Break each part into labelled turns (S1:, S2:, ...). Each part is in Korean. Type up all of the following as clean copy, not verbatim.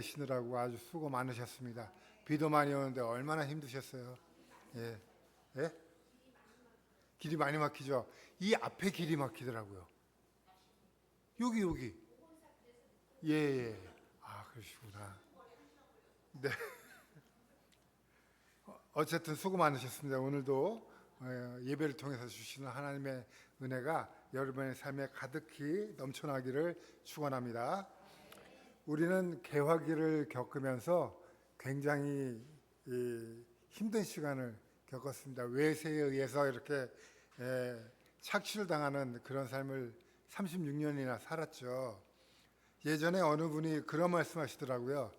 S1: 계시느라고 아주 수고 많으셨습니다. 비도 많이 오는데 얼마나 힘드셨어요. 예, 예? 길이 많이 막히죠. 이 앞에 길이 막히더라고요. 여기. 예, 예. 아, 그러시구나. 네. 어쨌든 수고 많으셨습니다. 오늘도 예배를 통해서 주시는 하나님의 은혜가 여러분의 삶에 가득히 넘쳐나기를 축원합니다. 우리는 개화기를 겪으면서 굉장히 힘든 시간을 겪었습니다. 외세에 의해서 이렇게 착취를 당하는 그런 삶을 36년이나 살았죠. 예전에 어느 분이 그런 말씀하시더라고요.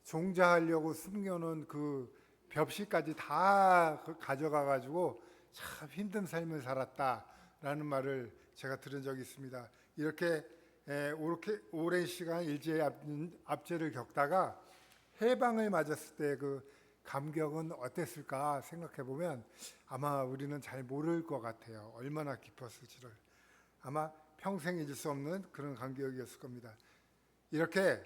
S1: 종자하려고 숨겨놓은 그 벽시까지 다 가져가 가지고 참 힘든 삶을 살았다라는 말을 제가 들은 적이 있습니다. 이렇게 오랜 시간 일제의 압제를 겪다가 해방을 맞았을 때 그 감격은 어땠을까 생각해 보면 아마 우리는 잘 모를 것 같아요. 얼마나 깊었을지를. 아마 평생 잊을 수 없는 그런 감격이었을 겁니다. 이렇게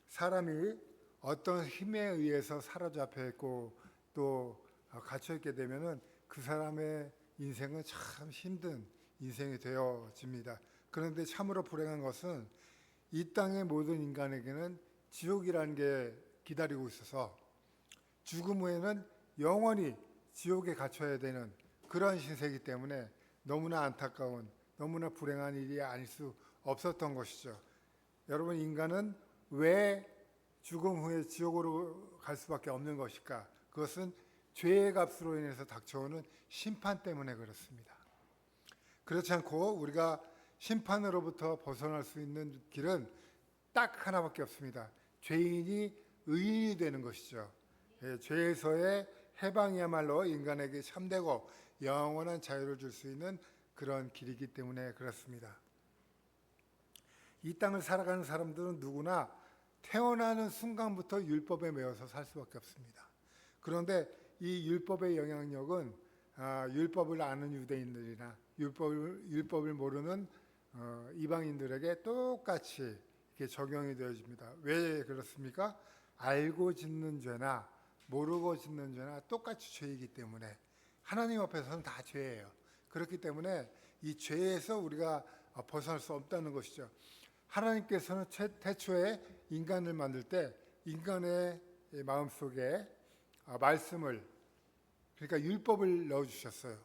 S1: 사람이 어떤 힘에 의해서 사로잡혀 있고 또 갇혀 있게 되면은 그 사람의 인생은 참 힘든 인생이 되어집니다. 그런데 참으로 불행한 것은 이 땅의 모든 인간에게는 지옥이라는 게 기다리고 있어서 죽음 후에는 영원히 지옥에 갇혀야 되는 그런 신세이기 때문에 너무나 안타까운, 너무나 불행한 일이 아닐 수 없었던 것이죠. 여러분, 인간은 왜 죽음 후에 지옥으로 갈 수밖에 없는 것일까? 그것은 죄의 값으로 인해서 닥쳐오는 심판 때문에 그렇습니다. 그렇지 않고 우리가 심판으로부터 벗어날 수 있는 길은 딱 하나밖에 없습니다. 죄인이 의인이 되는 것이죠. 죄에서의 해방이야말로 인간에게 참되고 영원한 자유를 줄 수 있는 그런 길이기 때문에 그렇습니다. 이 땅을 살아가는 사람들은 누구나 태어나는 순간부터 율법에 매여서 살 수밖에 없습니다. 그런데 이 율법의 영향력은 율법을 아는 유대인들이나 율법을 모르는 이방인들에게 똑같이 이렇게 적용이 되어집니다. 왜 그렇습니까? 알고 짓는 죄나 모르고 짓는 죄나 똑같이 죄이기 때문에 하나님 앞에서는 다 죄예요. 그렇기 때문에 이 죄에서 우리가 벗어날 수 없다는 것이죠. 하나님께서는 태초에 인간을 만들 때 인간의 마음속에 말씀을, 그러니까 율법을 넣어주셨어요.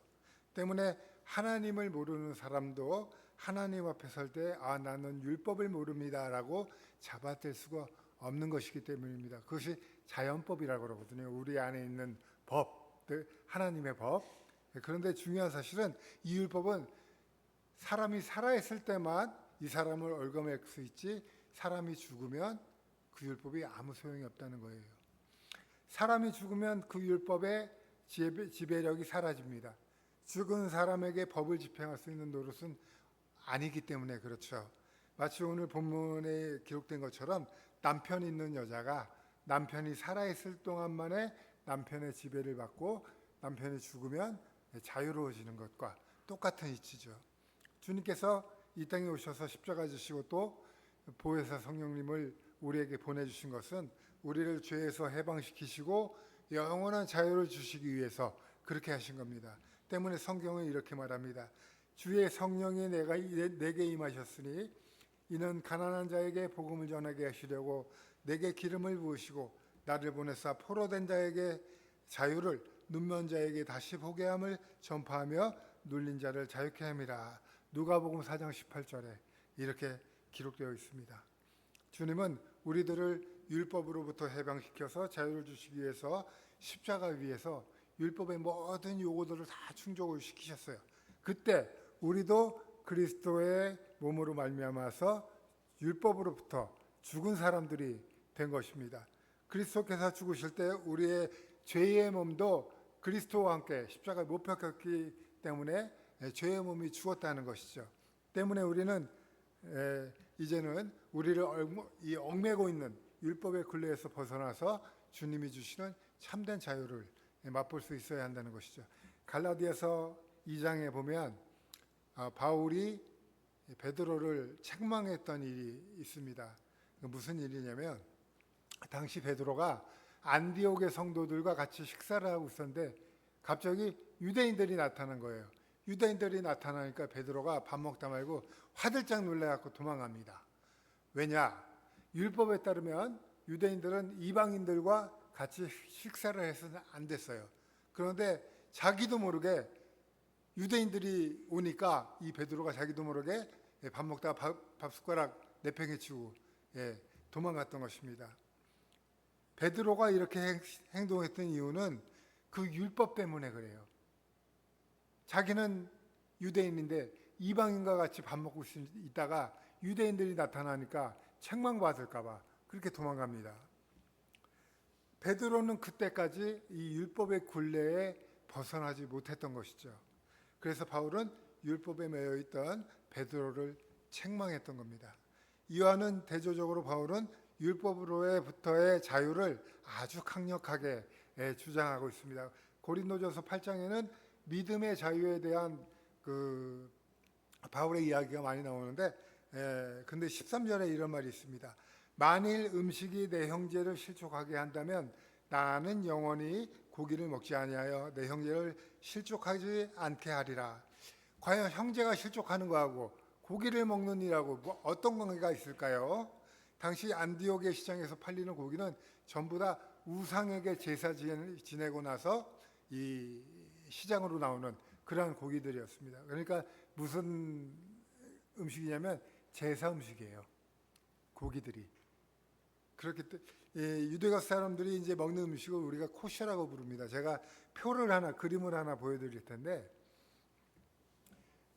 S1: 때문에 하나님을 모르는 사람도 하나님 앞에 설 때 나는 율법을 모릅니다라고 잡아댈 수가 없는 것이기 때문입니다. 그것이 자연법이라고 그러거든요. 우리 안에 있는 법, 하나님의 법. 그런데 중요한 사실은 이 율법은 사람이 살아있을 때만 이 사람을 얽어맬 수 있지, 사람이 죽으면 그 율법이 아무 소용이 없다는 거예요. 사람이 죽으면 그 율법의 지배력이 사라집니다. 죽은 사람에게 법을 집행할 수 있는 노릇은 아니기 때문에 그렇죠. 마치 오늘 본문에 기록된 것처럼 남편이 있는 여자가 남편이 살아있을 동안만에 남편의 지배를 받고 남편이 죽으면 자유로워지는 것과 똑같은 이치죠. 주님께서 이 땅에 오셔서 십자가 지시고 또 보혜사 성령님을 우리에게 보내주신 것은 우리를 죄에서 해방시키시고 영원한 자유를 주시기 위해서 그렇게 하신 겁니다. 때문에 성경은 이렇게 말합니다. 주의 성령이 내게 임하셨으니 이는 가난한 자에게 복음을 전하게 하시려고 내게 기름을 부으시고 나를 보내사 포로된 자에게 자유를, 눈먼 자에게 다시 보게 함을 전파하며 눌린 자를 자유케 함이라. 누가복음 4장 18절에 이렇게 기록되어 있습니다. 주님은 우리들을 율법으로부터 해방시켜서 자유를 주시기 위해서 십자가 위에서 율법의 모든 요구들을 다 충족을 시키셨어요. 그때 우리도 그리스도의 몸으로 말미암아서 율법으로부터 죽은 사람들이 된 것입니다. 그리스도께서 죽으실 때 우리의 죄의 몸도 그리스도와 함께 십자가에 못 박혔기 때문에 죄의 몸이 죽었다는 것이죠. 때문에 우리는 이제는 우리를 얽매고 있는 율법의 굴레에서 벗어나서 주님이 주시는 참된 자유를 맛볼 수 있어야 한다는 것이죠. 갈라디아서 2장에 보면 바울이 베드로를 책망했던 일이 있습니다. 무슨 일이냐면 당시 베드로가 안디옥의 성도들과 같이 식사를 하고 있었는데 갑자기 유대인들이 나타난 거예요. 유대인들이 나타나니까 베드로가 밥 먹다 말고 화들짝 놀라갖고 도망갑니다. 왜냐? 율법에 따르면 유대인들은 이방인들과 같이 식사를 해서는 안 됐어요. 그런데 자기도 모르게 유대인들이 오니까 이 베드로가 자기도 모르게 밥 먹다가 밥 숟가락 내팽개치고 도망갔던 것입니다. 베드로가 이렇게 행동했던 이유는 그 율법 때문에 그래요. 자기는 유대인인데 이방인과 같이 밥 먹고 있다가 유대인들이 나타나니까 책망받을까 봐 그렇게 도망갑니다. 베드로는 그때까지 이 율법의 굴레에 벗어나지 못했던 것이죠. 그래서 바울은 율법에 매여 있던 베드로를 책망했던 겁니다. 이와는 대조적으로 바울은 율법으로부터의 자유를 아주 강력하게 주장하고 있습니다. 고린도전서 8장에는 믿음의 자유에 대한 그 바울의 이야기가 많이 나오는데 근데 13절에 이런 말이 있습니다. 만일 음식이 내 형제를 실족하게 한다면 나는 영원히 고기를 먹지 아니하여 내 형제를 실족하지 않게 하리라. 과연 형제가 실족하는 거하고 고기를 먹는 일하고 뭐 어떤 관계가 있을까요? 당시 안디옥의 시장에서 팔리는 고기는 전부 다 우상에게 제사 지내고 나서 이 시장으로 나오는 그러한 고기들이었습니다. 그러니까 무슨 음식이냐면 제사 음식이에요. 고기들이. 그렇기 때문에 유대국 사람들이 이제 먹는 음식을 우리가 코셔라고 부릅니다. 제가 그림을 하나 보여드릴 텐데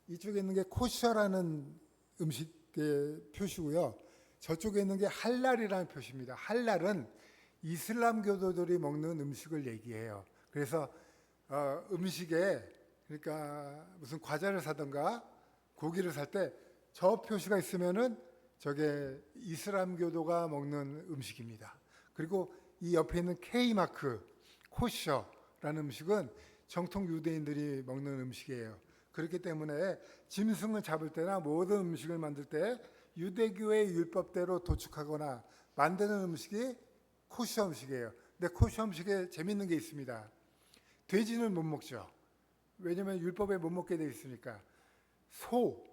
S1: 이쪽에 있는 게 코셔라는 음식의 표시고요. 저쪽에 있는 게 할랄이라는 표시입니다. 할랄은 이슬람 교도들이 먹는 음식을 얘기해요. 그래서 음식에 그러니까 무슨 과자를 사든가 고기를 살 때 저 표시가 있으면은 저게 이슬람 교도가 먹는 음식입니다. 그리고 이 옆에 있는 K마크, 코셔라는 음식은 정통 유대인들이 먹는 음식이에요. 그렇기 때문에 짐승을 잡을 때나 모든 음식을 만들 때 유대교의 율법대로 도축하거나 만드는 음식이 코셔 음식이에요. 근데 코셔 음식에 재밌는 게 있습니다. 돼지는 못 먹죠. 왜냐하면 율법에 못 먹게 돼 있으니까. 소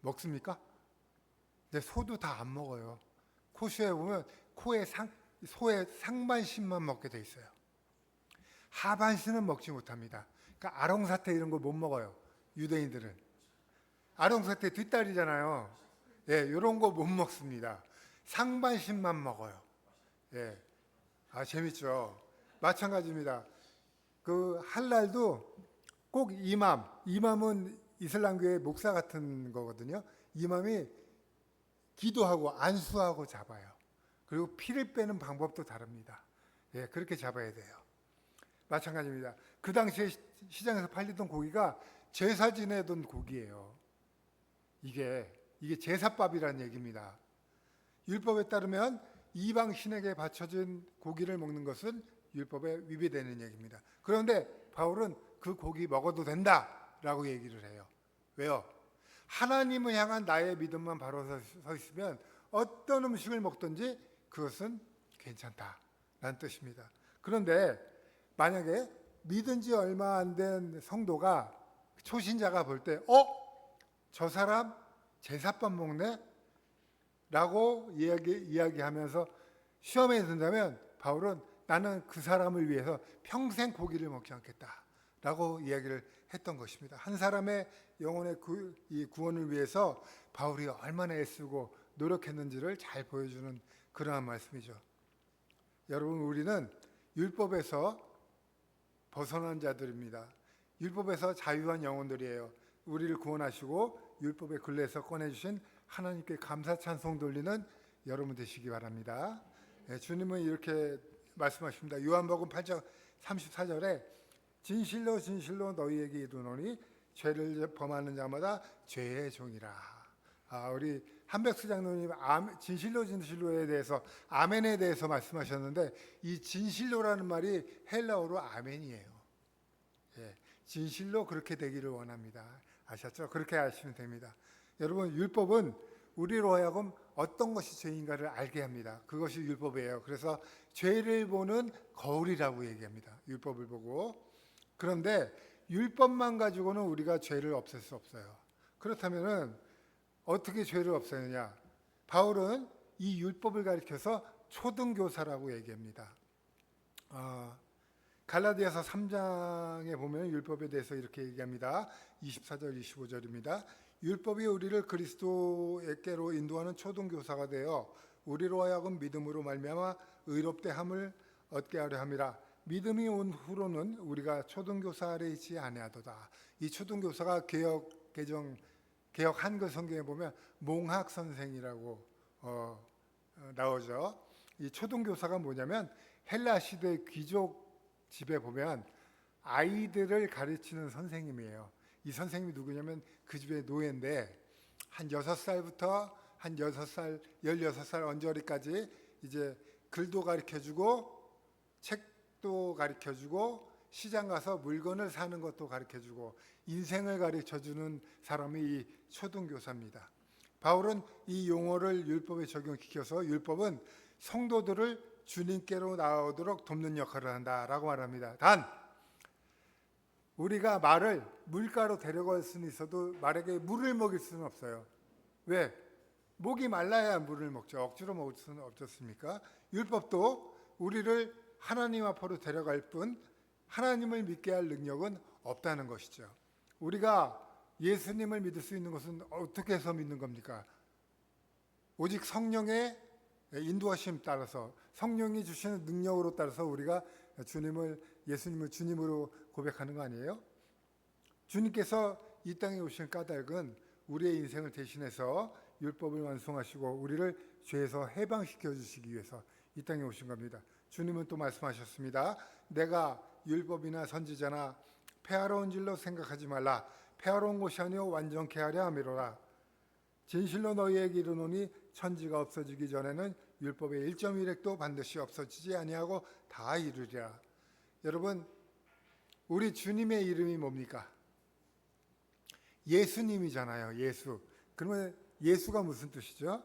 S1: 먹습니까? 근데 소도 다 안 먹어요. 코셔에 보면 소의 상반신만 먹게 돼 있어요. 하반신은 먹지 못합니다. 그러니까 아롱사태 이런 거 못 먹어요. 유대인들은. 아롱사태 뒷다리잖아요. 이런 거 못 먹습니다. 상반신만 먹어요. 재밌죠. 마찬가지입니다. 그 할랄도 꼭 이맘은 이슬람교의 목사 같은 거거든요. 이맘이 기도하고 안수하고 잡아요. 그리고 피를 빼는 방법도 다릅니다. 그렇게 잡아야 돼요. 마찬가지입니다. 그 당시에 시장에서 팔리던 고기가 제사 지내던 고기예요. 이게 제사밥이라는 얘기입니다. 율법에 따르면 이방 신에게 바쳐진 고기를 먹는 것은 율법에 위배되는 얘기입니다. 그런데 바울은 그 고기 먹어도 된다라고 얘기를 해요. 왜요? 하나님을 향한 나의 믿음만 바로 서 있으면 어떤 음식을 먹든지 그것은 괜찮다라는 뜻입니다. 그런데 만약에 믿은 지 얼마 안 된 성도가 초신자가 볼 때 저 사람 제사밥 먹네? 라고 이야기하면서 시험에 든다면 바울은 나는 그 사람을 위해서 평생 고기를 먹지 않겠다 라고 이야기를 했던 것입니다. 한 사람의 영혼의 구원을 위해서 바울이 얼마나 애쓰고 노력했는지를 잘 보여주는 그러한 말씀이죠. 여러분, 우리는 율법에서 벗어난 자들입니다. 율법에서 자유한 영혼들이에요. 우리를 구원하시고 율법의 굴레에서 꺼내주신 하나님께 감사 찬송 돌리는 여러분 되시기 바랍니다. 주님은 이렇게 말씀하십니다. 요한복음 8장 34절에 진실로 진실로 너희에게 이르노니 죄를 범하는 자마다 죄의 종이라. 우리 한백수 장로님 진실로 진실로에 대해서 아멘에 대해서 말씀하셨는데 이 진실로라는 말이 헬라어로 아멘이에요. 진실로 그렇게 되기를 원합니다. 아셨죠? 그렇게 하시면 됩니다. 여러분, 율법은 우리로 하여금 어떤 것이 죄인가를 알게 합니다. 그것이 율법이에요. 그래서 죄를 보는 거울이라고 얘기합니다. 율법을 보고. 그런데 율법만 가지고는 우리가 죄를 없앨 수 없어요. 그렇다면은 어떻게 죄를 없애느냐? 바울은 이 율법을 가리켜서 초등교사라고 얘기합니다. 갈라디아서 3장에 보면 율법에 대해서 이렇게 얘기합니다. 24절, 25절입니다. 율법이 우리를 그리스도에게로 인도하는 초등교사가 되어 우리로 하여금 믿음으로 말미암아 의롭게 함을 얻게 하려 함이라. 믿음이 온 후로는 우리가 초등교사 아래 있지 아니하도다. 이 초등교사가 개역 한글 성경에 보면 몽학 선생이라고 나오죠. 이 초등교사가 뭐냐면 헬라 시대 귀족 집에 보면 아이들을 가르치는 선생님이에요. 이 선생님이 누구냐면 그 집의 노예인데 한 6살부터 한 16살 언저리까지 이제 글도 가르쳐주고 책도 가르쳐주고 시장 가서 물건을 사는 것도 가르쳐주고 인생을 가르쳐주는 사람이 이 초등교사입니다. 바울은 이 용어를 율법에 적용시켜서 율법은 성도들을 주님께로 나오도록 돕는 역할을 한다라고 말합니다. 단 우리가 말을 물가로 데려갈 수는 있어도 말에게 물을 먹일 수는 없어요. 왜? 목이 말라야 물을 먹죠. 억지로 먹을 수는 없겠습니까? 율법도 우리를 하나님 앞으로 데려갈 뿐 하나님을 믿게 할 능력은 없다는 것이죠. 우리가 예수님을 믿을 수 있는 것은 어떻게 해서 믿는 겁니까? 오직 성령의 인도하심 따라서 성령이 주시는 능력으로 따라서 우리가 예수님을 주님으로 고백하는 거 아니에요? 주님께서 이 땅에 오신 까닭은 우리의 인생을 대신해서 율법을 완성하시고 우리를 죄에서 해방시켜 주시기 위해서 이 땅에 오신 겁니다. 주님은 또 말씀하셨습니다. 내가 율법이나 선지자나 폐하러운 줄로 생각하지 말라. 폐하러운 것이 아니요 완전케 하려 함이로라. 진실로 너희에게 이르노니 천지가 없어지기 전에는 율법의 1.1획도 반드시 없어지지 아니하고 다 이루리라. 여러분, 우리 주님의 이름이 뭡니까? 예수님이잖아요. 예수. 그러면 예수가 무슨 뜻이죠?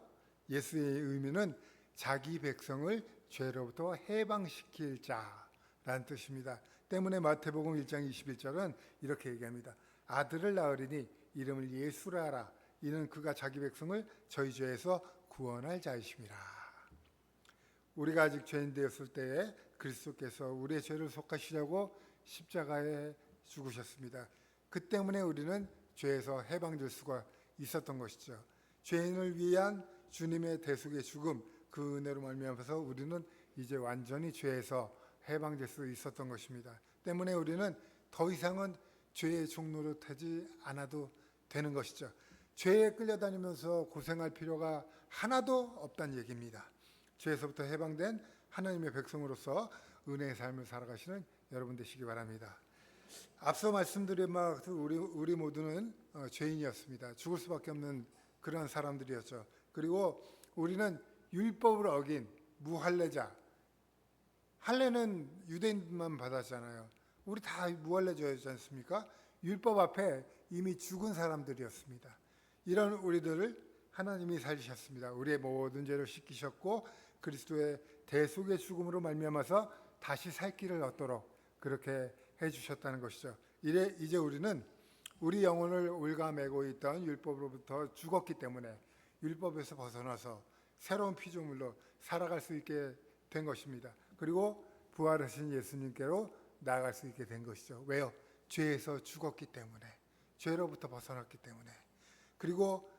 S1: 예수의 의미는 자기 백성을 죄로부터 해방시킬 자라는 뜻입니다. 때문에 마태복음 1장 21절은 이렇게 얘기합니다. 아들을 낳으리니 이름을 예수라 하라. 이는 그가 자기 백성을 저희 죄에서 구원할 자이심이라. 우리가 아직 죄인 되었을 때에 그리스도께서 우리의 죄를 속하시려고 십자가에 죽으셨습니다. 그 때문에 우리는 죄에서 해방될 수가 있었던 것이죠. 죄인을 위한 주님의 대속의 죽음, 그 은혜로 말미암아서 우리는 이제 완전히 죄에서 해방될 수 있었던 것입니다. 때문에 우리는 더 이상은 죄의 종노릇 하지 않아도 되는 것이죠. 죄에 끌려다니면서 고생할 필요가 하나도 없다는 얘기입니다. 죄에서부터 해방된 하나님의 백성으로서 은혜의 삶을 살아가시는 여러분 되시기 바랍니다. 앞서 말씀드린 우리 모두는 죄인이었습니다. 죽을 수밖에 없는 그런 사람들이었죠. 그리고 우리는 율법을 어긴 무할례자. 할례는 유대인만 받았잖아요. 우리 다 무할례자였지 않습니까? 율법 앞에 이미 죽은 사람들이었습니다. 이런 우리들을 하나님이 살리셨습니다. 우리의 모든 죄를 씻기셨고 그리스도의 대속의 죽음으로 말미암아서 다시 살 길을 얻도록 그렇게 해주셨다는 것이죠. 이제 우리는 우리 영혼을 올가매고 있던 율법으로부터 죽었기 때문에 율법에서 벗어나서 새로운 피조물로 살아갈 수 있게 된 것입니다. 그리고 부활하신 예수님께로 나아갈 수 있게 된 것이죠. 왜요? 죄에서 죽었기 때문에, 죄로부터 벗어났기 때문에. 그리고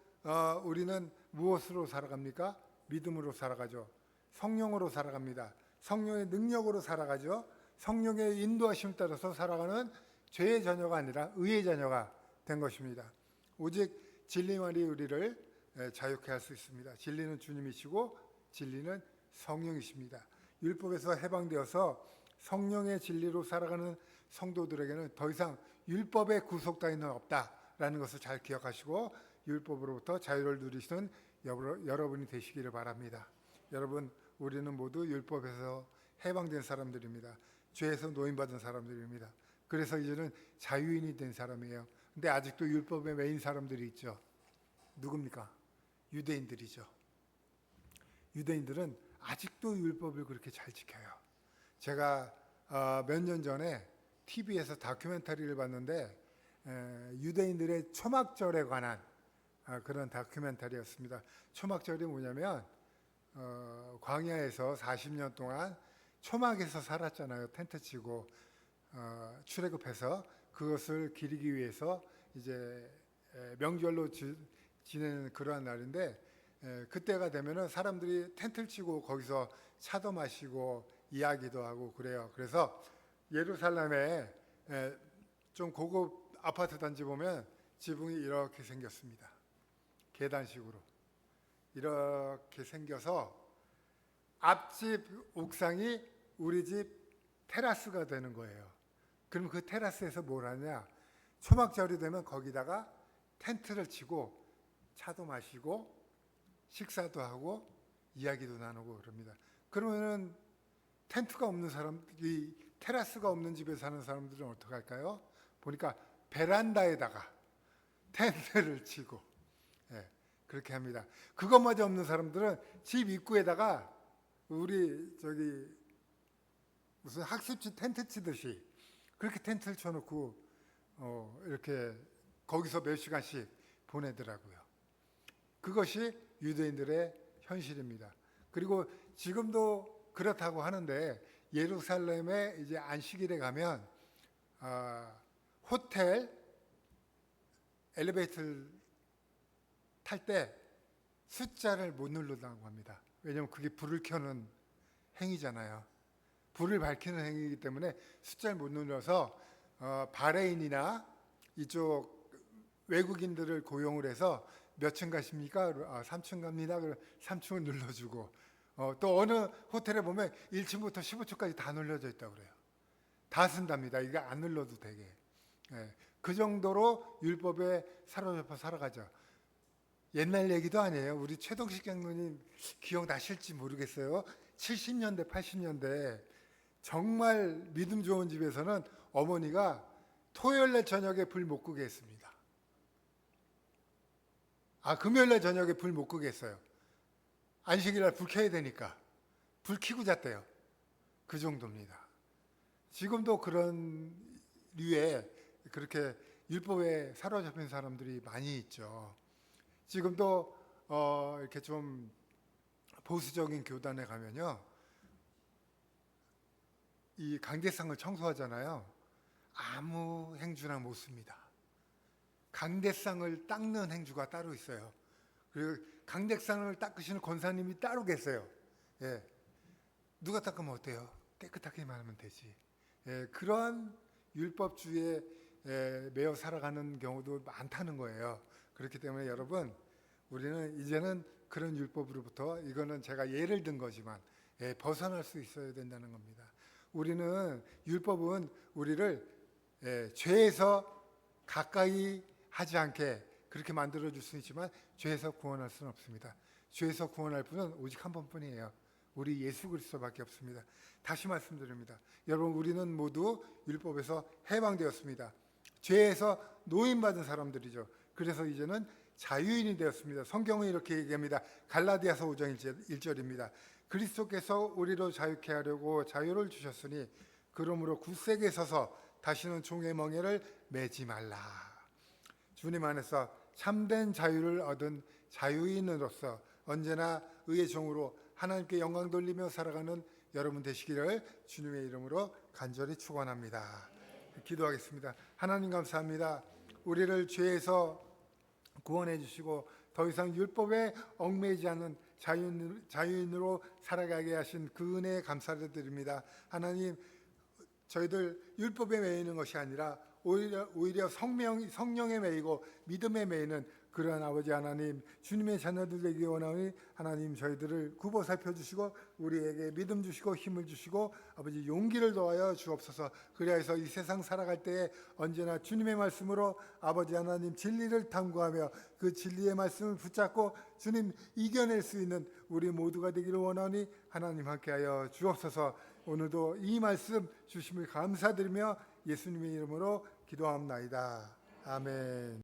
S1: 우리는 무엇으로 살아갑니까? 믿음으로 살아가죠. 성령으로 살아갑니다. 성령의 능력으로 살아가죠. 성령의 인도하심 따라서 살아가는 죄의 자녀가 아니라 의의 자녀가 된 것입니다. 오직 진리만이 우리를 자유케 할 수 있습니다. 진리는 주님이시고 진리는 성령이십니다. 율법에서 해방되어서 성령의 진리로 살아가는 성도들에게는 더 이상 율법의 구속 따위는 없다라는 것을 잘 기억하시고 율법으로부터 자유를 누리시는 여러분이 되시기를 바랍니다. 여러분, 우리는 모두 율법에서 해방된 사람들입니다. 죄에서 노임받은 사람들입니다. 그래서 이제는 자유인이 된 사람이에요. 근데 아직도 율법에 매인 사람들이 있죠. 누굽니까? 유대인들이죠. 유대인들은 아직도 율법을 그렇게 잘 지켜요. 제가 몇 년 전에 TV에서 다큐멘터리를 봤는데 유대인들의 초막절에 관한 그런 다큐멘터리였습니다. 초막절이 뭐냐면 광야에서 40년 동안 초막에서 살았잖아요. 텐트 치고 출애굽해서 그것을 기리기 위해서 이제 명절로 지내는 그러한 날인데 그때가 되면은 사람들이 텐트를 치고 거기서 차도 마시고 이야기도 하고 그래요. 그래서 예루살렘에 좀 고급 아파트 단지 보면 지붕이 이렇게 생겼습니다. 계단식으로 이렇게 생겨서 앞집 옥상이 우리 집 테라스가 되는 거예요. 그럼 그 테라스에서 뭘 하냐? 초막절이 되면 거기다가 텐트를 치고 차도 마시고 식사도 하고 이야기도 나누고 그럽니다. 그러면은 텐트가 없는 사람, 이 테라스가 없는 집에 사는 사람들은 어떻게 할까요? 보니까 베란다에다가 텐트를 치고 그렇게 합니다. 그것마저 없는 사람들은 집 입구에다가 우리 저기 무슨 학습지 텐트 치듯이 그렇게 텐트를 쳐놓고 이렇게 거기서 몇 시간씩 보내더라고요. 그것이 유대인들의 현실입니다. 그리고 지금도 그렇다고 하는데 예루살렘에 이제 안식일에 가면 호텔 엘리베이터를 탈 때 숫자를 못 누르다고 합니다. 왜냐하면 그게 불을 켜는 행위잖아요. 불을 밝히는 행위이기 때문에 숫자를 못 눌러서 바레인이나 이쪽 외국인들을 고용을 해서 몇 층 가십니까? 3층 갑니다. 3층을 눌러주고 또 어느 호텔에 보면 1층부터 15층까지 다 눌려져 있다고 그래요. 다 쓴답니다. 이거 안 눌러도 되게. 그 정도로 율법에 사로잡혀 살아가죠. 옛날 얘기도 아니에요. 우리 최동식 장로님 기억나실지 모르겠어요. 70년대, 80년대 정말 믿음 좋은 집에서는 어머니가 토요일날 저녁에 불 못 끄게 했습니다. 금요일날 저녁에 불 못 끄게 했어요. 안식일날 불 켜야 되니까 불 켜고 잤대요. 그 정도입니다. 지금도 그런 류의 그렇게 율법에 사로잡힌 사람들이 많이 있죠. 지금도 이렇게 좀 보수적인 교단에 가면요, 이 강대상을 청소하잖아요. 아무 행주나 못 씁니다. 강대상을 닦는 행주가 따로 있어요. 그리고 강대상을 닦으시는 권사님이 따로 계세요. 누가 닦으면 어때요? 깨끗하게만 하면 되지. 그런 율법주의에 매여 살아가는 경우도 많다는 거예요. 그렇기 때문에 여러분, 우리는 이제는 그런 율법으로부터, 이거는 제가 예를 든 거지만 벗어날 수 있어야 된다는 겁니다. 우리는 율법은 우리를 죄에서 가까이 하지 않게 그렇게 만들어줄 수 있지만 죄에서 구원할 수는 없습니다. 죄에서 구원할 분은 오직 한 번뿐이에요. 우리 예수 그리스도밖에 없습니다. 다시 말씀드립니다. 여러분, 우리는 모두 율법에서 해방되었습니다. 죄에서 노임받은 사람들이죠. 그래서 이제는 자유인이 되었습니다. 성경은 이렇게 얘기합니다. 갈라디아서 5장 1절입니다. 그리스도께서 우리로 자유케 하려고 자유를 주셨으니 그러므로 굳세게 서서 다시는 종의 멍에를 매지 말라. 주님 안에서 참된 자유를 얻은 자유인으로서 언제나 의의 종으로 하나님께 영광 돌리며 살아가는 여러분 되시기를 주님의 이름으로 간절히 축원합니다. 기도하겠습니다. 하나님 감사합니다. 우리를 죄에서 구원해 주시고 더 이상 율법에 얽매이지 않는 자유인으로 살아가게 하신 그 은혜에 감사를 드립니다. 하나님, 저희들 율법에 매이는 것이 아니라 오히려 성령에 매이고 믿음에 매이는 그러한 아버지 하나님, 주님의 자녀들 되기 원하오니 하나님 저희들을 굽어 살펴주시고 우리에게 믿음 주시고 힘을 주시고 아버지 용기를 더하여 주옵소서. 그리하여서 이 세상 살아갈 때에 언제나 주님의 말씀으로 아버지 하나님 진리를 탐구하며 그 진리의 말씀을 붙잡고 주님 이겨낼 수 있는 우리 모두가 되기를 원하오니 하나님 함께하여 주옵소서. 오늘도 이 말씀 주심을 감사드리며 예수님의 이름으로 기도합나이다. 아멘.